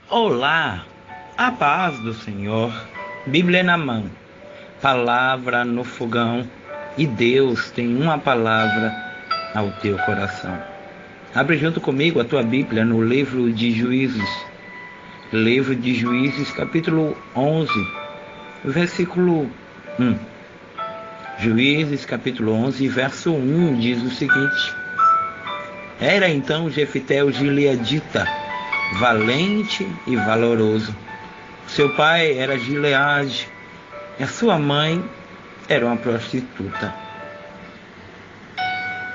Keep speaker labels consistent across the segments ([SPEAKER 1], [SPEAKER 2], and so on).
[SPEAKER 1] Olá, a paz do Senhor, Bíblia na mão, palavra no fogão, e Deus tem uma palavra ao teu coração. Abre junto comigo a tua Bíblia no livro de Juízes, capítulo 11, versículo 1. Juízes, capítulo 11, verso 1, diz o seguinte: Era então Jefté o gileadita, valente e valoroso. Seu pai era Gileade e a sua mãe era uma prostituta.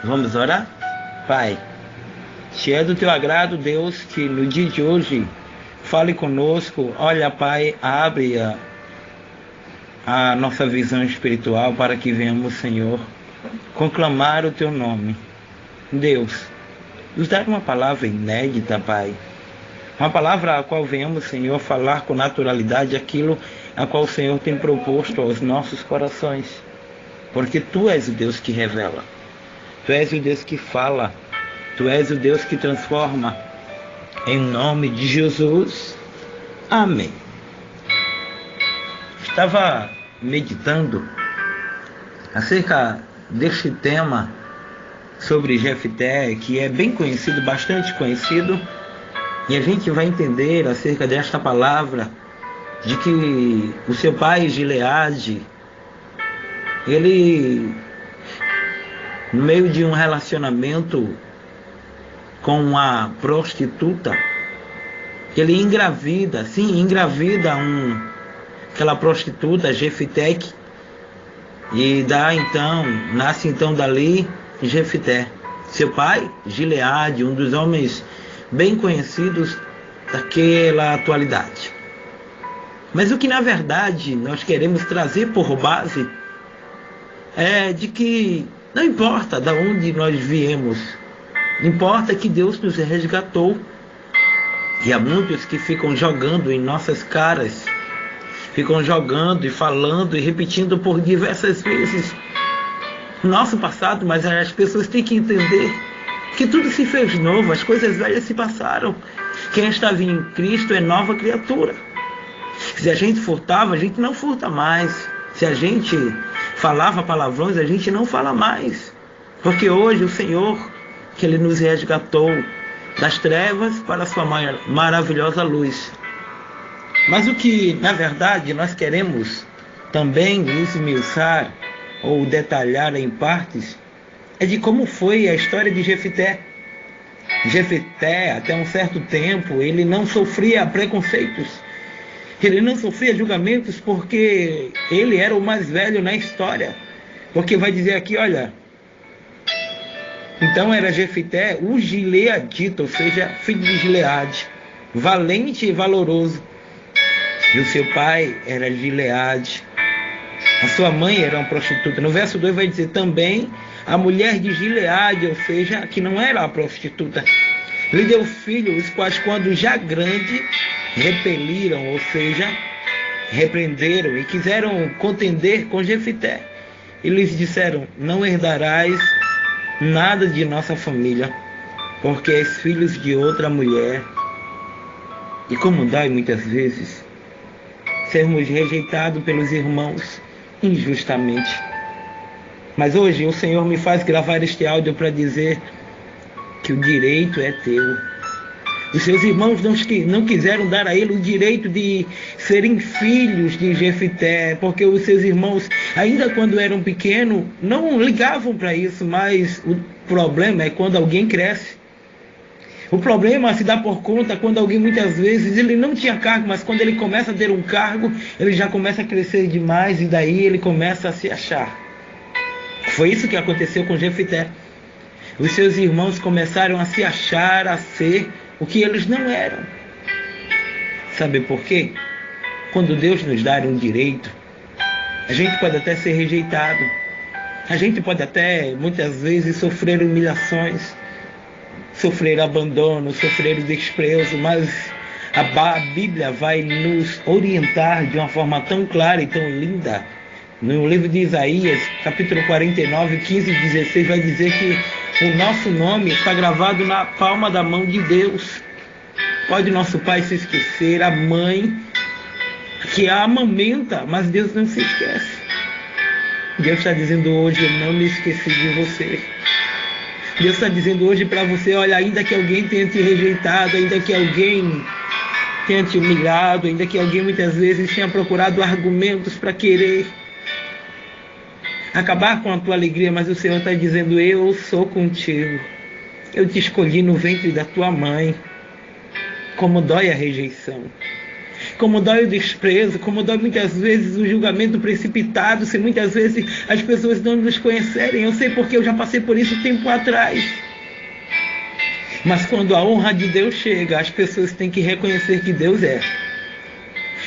[SPEAKER 1] Vamos orar? Pai, se é do teu agrado, Deus, que no dia de hoje fale conosco. Olha, Pai, abre a nossa visão espiritual para que venhamos, Senhor, conclamar o teu nome. Deus, nos dá uma palavra inédita, Pai. Uma palavra a qual venhamos, Senhor, falar com naturalidade aquilo a qual o Senhor tem proposto aos nossos corações. Porque Tu és o Deus que revela. Tu és o Deus que fala. Tu és o Deus que transforma. Em nome de Jesus. Amém. Estava meditando acerca deste tema sobre Jefté, que é bem conhecido, bastante conhecido. E a gente vai entender acerca desta palavra, de que o seu pai, Gileade, ele, no meio de um relacionamento com uma prostituta, ele engravida aquela prostituta, Jefté, e nasce então dali Jefté. Seu pai, Gileade, um dos homens bem conhecidos daquela atualidade. Mas o que na verdade nós queremos trazer por base é de que não importa de onde nós viemos, importa que Deus nos resgatou. E há muitos que ficam jogando em nossas caras, ficam jogando e falando e repetindo por diversas vezes nosso passado, mas as pessoas têm que entender que tudo se fez novo, as coisas velhas se passaram. Quem estava em Cristo é nova criatura. Se a gente furtava, a gente não furta mais. Se a gente falava palavrões, a gente não fala mais. Porque hoje o Senhor, que Ele nos resgatou das trevas para a sua maravilhosa luz. Mas o que, na verdade, nós queremos também esmiuçar ou detalhar em partes é de como foi a história de Jefté. Jefté, até um certo tempo, ele não sofria preconceitos. Ele não sofria julgamentos porque ele era o mais velho na história. Porque vai dizer aqui, olha, então era Jefté o gileadita, ou seja, filho de Gileade, valente e valoroso. E o seu pai era Gileade. A sua mãe era uma prostituta. No verso 2 vai dizer também a mulher de Gileade, ou seja, que não era a prostituta. Lhe deu filhos, os quais, quando já grande, repeliram, ou seja, repreenderam e quiseram contender com Jefté. E lhes disseram: não herdarás nada de nossa família, porque és filhos de outra mulher. E como dói muitas vezes sermos rejeitados pelos irmãos injustamente. Mas hoje o Senhor me faz gravar este áudio para dizer que o direito é teu. Os seus irmãos não quiseram dar a ele o direito de serem filhos de Jefté, porque os seus irmãos, ainda quando eram pequenos, não ligavam para isso. Mas o problema é quando alguém cresce. O problema se dá por conta quando alguém, muitas vezes, ele não tinha cargo, mas quando ele começa a ter um cargo, ele já começa a crescer demais e daí ele começa a se achar. Foi isso que aconteceu com Jefté. Os seus irmãos começaram a se achar, a ser o que eles não eram. Sabe por quê? Quando Deus nos dá um direito, a gente pode até ser rejeitado. A gente pode até, muitas vezes, sofrer humilhações, sofrer abandono, sofrer desprezo, mas a Bíblia vai nos orientar de uma forma tão clara e tão linda. No livro de Isaías, capítulo 49, 15 e 16, vai dizer que o nosso nome está gravado na palma da mão de Deus. Pode nosso pai se esquecer, a mãe que a amamenta, mas Deus não se esquece. Deus está dizendo hoje, eu não me esqueci de você. Deus está dizendo hoje para você, olha, ainda que alguém tenha te rejeitado, ainda que alguém tenha te humilhado, ainda que alguém muitas vezes tenha procurado argumentos para querer acabar com a tua alegria, mas o Senhor está dizendo, eu sou contigo. Eu te escolhi no ventre da tua mãe. Como dói a rejeição, como dói o desprezo, como dói muitas vezes o julgamento precipitado, se muitas vezes as pessoas não nos conhecerem. Eu sei porque eu já passei por isso tempo atrás. Mas quando a honra de Deus chega, as pessoas têm que reconhecer que Deus é.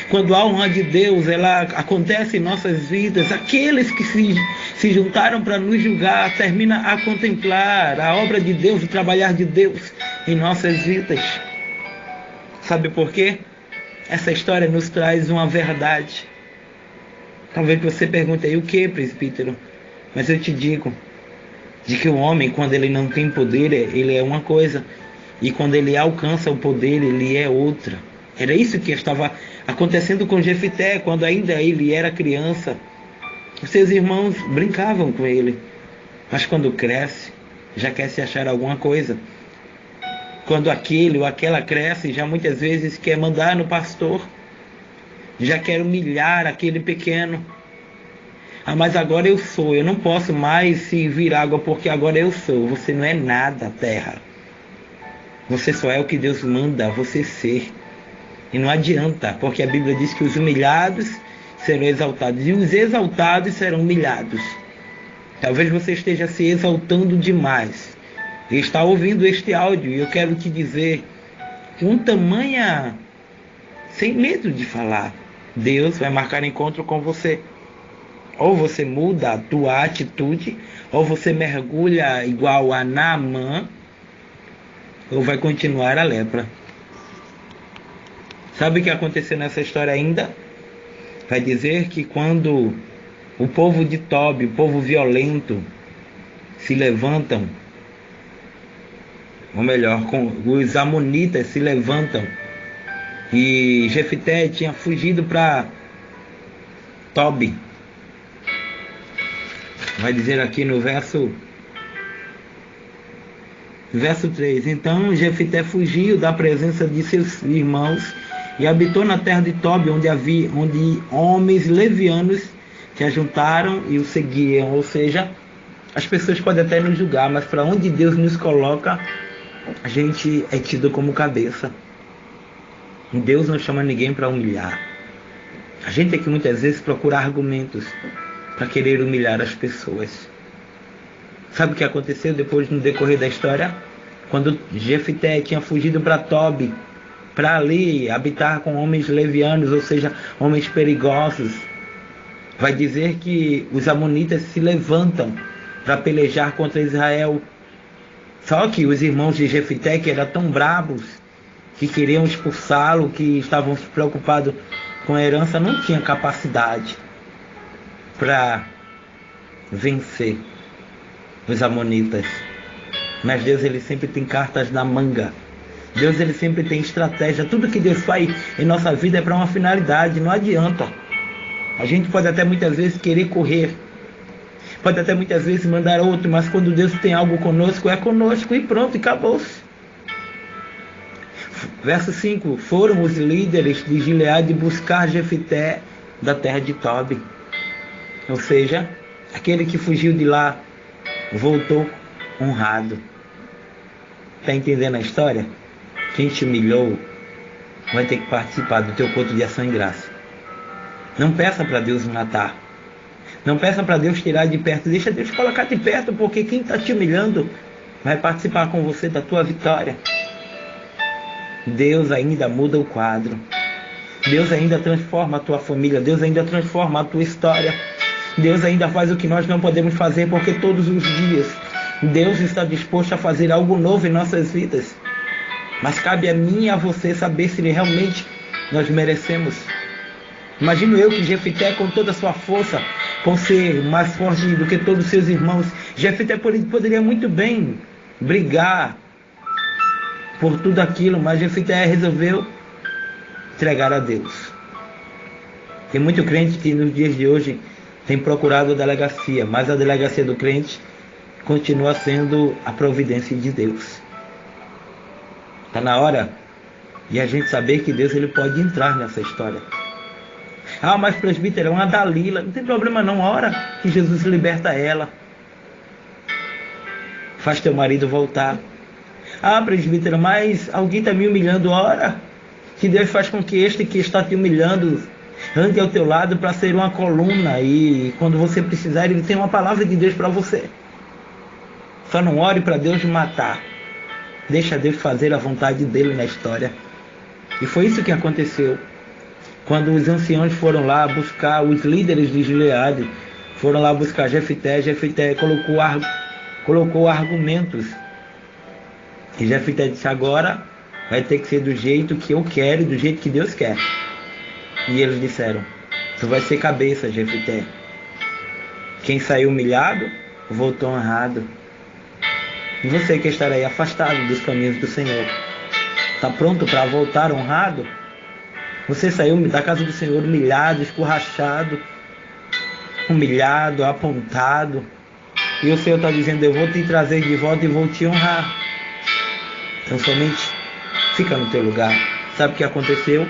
[SPEAKER 1] Quando a honra de Deus ela acontece em nossas vidas, aqueles que se juntaram para nos julgar terminam a contemplar a obra de Deus, o trabalhar de Deus em nossas vidas. Sabe por quê? Essa história nos traz uma verdade. Talvez você pergunte aí, o que, presbítero? Mas eu te digo, de que o homem, quando ele não tem poder, ele é uma coisa. E quando ele alcança o poder, ele é outra. Era isso que estava acontecendo com Jefité, quando ainda ele era criança. Os seus irmãos brincavam com ele. Mas quando cresce, já quer se achar alguma coisa. Quando aquele ou aquela cresce, já muitas vezes quer mandar no pastor, já quer humilhar aquele pequeno. Ah, mas agora eu sou, eu não posso mais servir água porque agora eu sou. Você não é nada, terra. Você só é o que Deus manda você ser. E não adianta, porque a Bíblia diz que os humilhados serão exaltados e os exaltados serão humilhados. Talvez você esteja se exaltando demais e está ouvindo este áudio, e eu quero te dizer, com tamanha, sem medo de falar, Deus vai marcar encontro com você. Ou você muda a tua atitude, ou você mergulha igual a Naamã, ou vai continuar a lepra. Sabe o que aconteceu nessa história ainda? Vai dizer que quando o povo de Tobi, o povo violento, se levantam, ou melhor, os amonitas se levantam, e Jefité tinha fugido para Tobi. Vai dizer aqui no verso 3. Então Jefité fugiu da presença de seus irmãos e habitou na terra de Tobi, onde homens levianos se ajuntaram e o seguiam. Ou seja, as pessoas podem até nos julgar, mas para onde Deus nos coloca, a gente é tido como cabeça. Deus não chama ninguém para humilhar. A gente tem que muitas vezes procurar argumentos para querer humilhar as pessoas. Sabe o que aconteceu depois no decorrer da história? Quando Jefité tinha fugido para Tobi, para ali habitar com homens levianos, ou seja, homens perigosos, vai dizer que os amonitas se levantam para pelejar contra Israel. Só que os irmãos de Jefité, que eram tão bravos, que queriam expulsá-lo, que estavam preocupados com a herança, não tinham capacidade para vencer os amonitas. Mas Deus, ele sempre tem cartas na manga. Deus, ele sempre tem estratégia. Tudo que Deus faz em nossa vida é para uma finalidade. Não adianta. A gente pode até muitas vezes querer correr, pode até muitas vezes mandar outro, mas quando Deus tem algo conosco, é conosco e pronto, e acabou-se. Verso 5. Foram os líderes de Gileade buscar Jefité da terra de Tobi. Ou seja, aquele que fugiu de lá voltou honrado. Está entendendo a história? Quem te humilhou vai ter que participar do teu culto de ação e graça. Não peça para Deus matar. Não peça para Deus tirar de perto. Deixa Deus colocar de perto, porque quem está te humilhando vai participar com você da tua vitória. Deus ainda muda o quadro. Deus ainda transforma a tua família. Deus ainda transforma a tua história. Deus ainda faz o que nós não podemos fazer, porque todos os dias Deus está disposto a fazer algo novo em nossas vidas. Mas cabe a mim e a você saber se realmente nós merecemos. Imagino eu que Jefité, com toda a sua força, com ser mais forte do que todos os seus irmãos, Jefité poderia muito bem brigar por tudo aquilo, mas Jefité resolveu entregar a Deus. Tem muito crente que nos dias de hoje tem procurado a delegacia, mas a delegacia do crente continua sendo a providência de Deus. Está na hora de a gente saber que Deus ele pode entrar nessa história. Ah, mas presbítero, é uma Dalila. Não tem problema não, ora que Jesus liberta ela. Faz teu marido voltar. Ah, presbítero, mas alguém está me humilhando, ora que Deus faz com que este que está te humilhando ande ao teu lado para ser uma coluna, e quando você precisar ele tem uma palavra de Deus para você. Só não ore para Deus matar. Deixa Deus fazer a vontade dele na história. E foi isso que aconteceu. Quando os anciãos foram lá buscar os líderes de Gileade, foram lá buscar Jefité, Jefité colocou argumentos. E Jefité disse, agora vai ter que ser do jeito que eu quero e do jeito que Deus quer. E eles disseram, tu vai ser cabeça, Jefité. Quem saiu humilhado, voltou honrado. E você que estará aí afastado dos caminhos do Senhor, está pronto para voltar honrado? Você saiu da casa do Senhor humilhado, escorrachado, humilhado, apontado. E o Senhor está dizendo, eu vou te trazer de volta e vou te honrar. Então somente fica no teu lugar. Sabe o que aconteceu?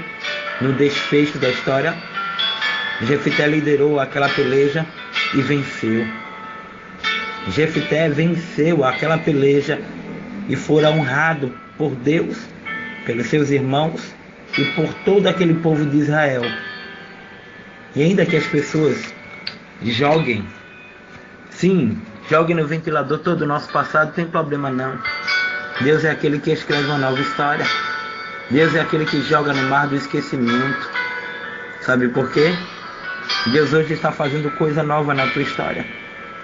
[SPEAKER 1] No desfecho da história, Jefité liderou aquela peleja e venceu. Jefité venceu aquela peleja e fora honrado por Deus, pelos seus irmãos e por todo aquele povo de Israel. E ainda que as pessoas joguem, sim, joguem no ventilador todo o nosso passado, não tem problema não. Deus é aquele que escreve uma nova história. Deus é aquele que joga no mar do esquecimento. Sabe por quê? Deus hoje está fazendo coisa nova na tua história.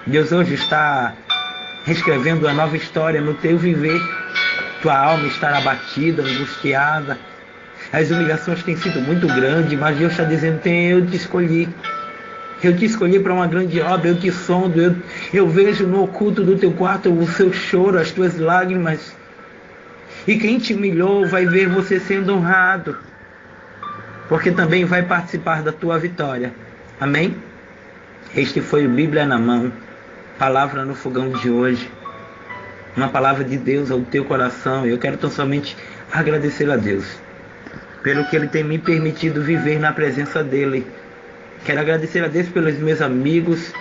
[SPEAKER 1] Deus hoje está reescrevendo uma nova história no teu viver. Tua alma está abatida, angustiada. As humilhações têm sido muito grandes, mas Deus está dizendo, eu te escolhi. Eu te escolhi para uma grande obra, eu te sondo, eu vejo no oculto do teu quarto o seu choro, as tuas lágrimas. E quem te humilhou vai ver você sendo honrado, porque também vai participar da tua vitória. Amém? Este foi o Bíblia na Mão, palavra no fogão de hoje. Uma palavra de Deus ao teu coração. Eu quero tão somente agradecer a Deus pelo que Ele tem me permitido viver na presença dEle. Quero agradecer a Deus pelos meus amigos.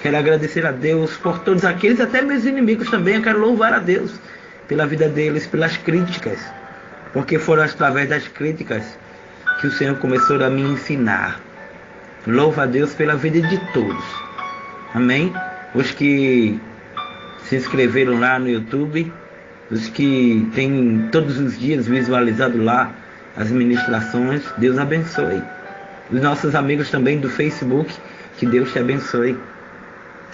[SPEAKER 1] Quero agradecer a Deus por todos aqueles, até meus inimigos também. Eu quero louvar a Deus pela vida deles, pelas críticas. Porque foram através das críticas que o Senhor começou a me ensinar. Louva a Deus pela vida de todos. Amém? Os que se inscreveram lá no YouTube, os que têm todos os dias visualizado lá as ministrações, Deus abençoe. Os nossos amigos também do Facebook, que Deus te abençoe.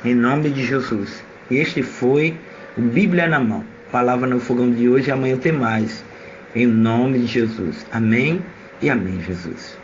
[SPEAKER 1] Em nome de Jesus. Este foi o Bíblia na Mão. Palavra no fogão de hoje, amanhã tem mais. Em nome de Jesus. Amém e amém, Jesus.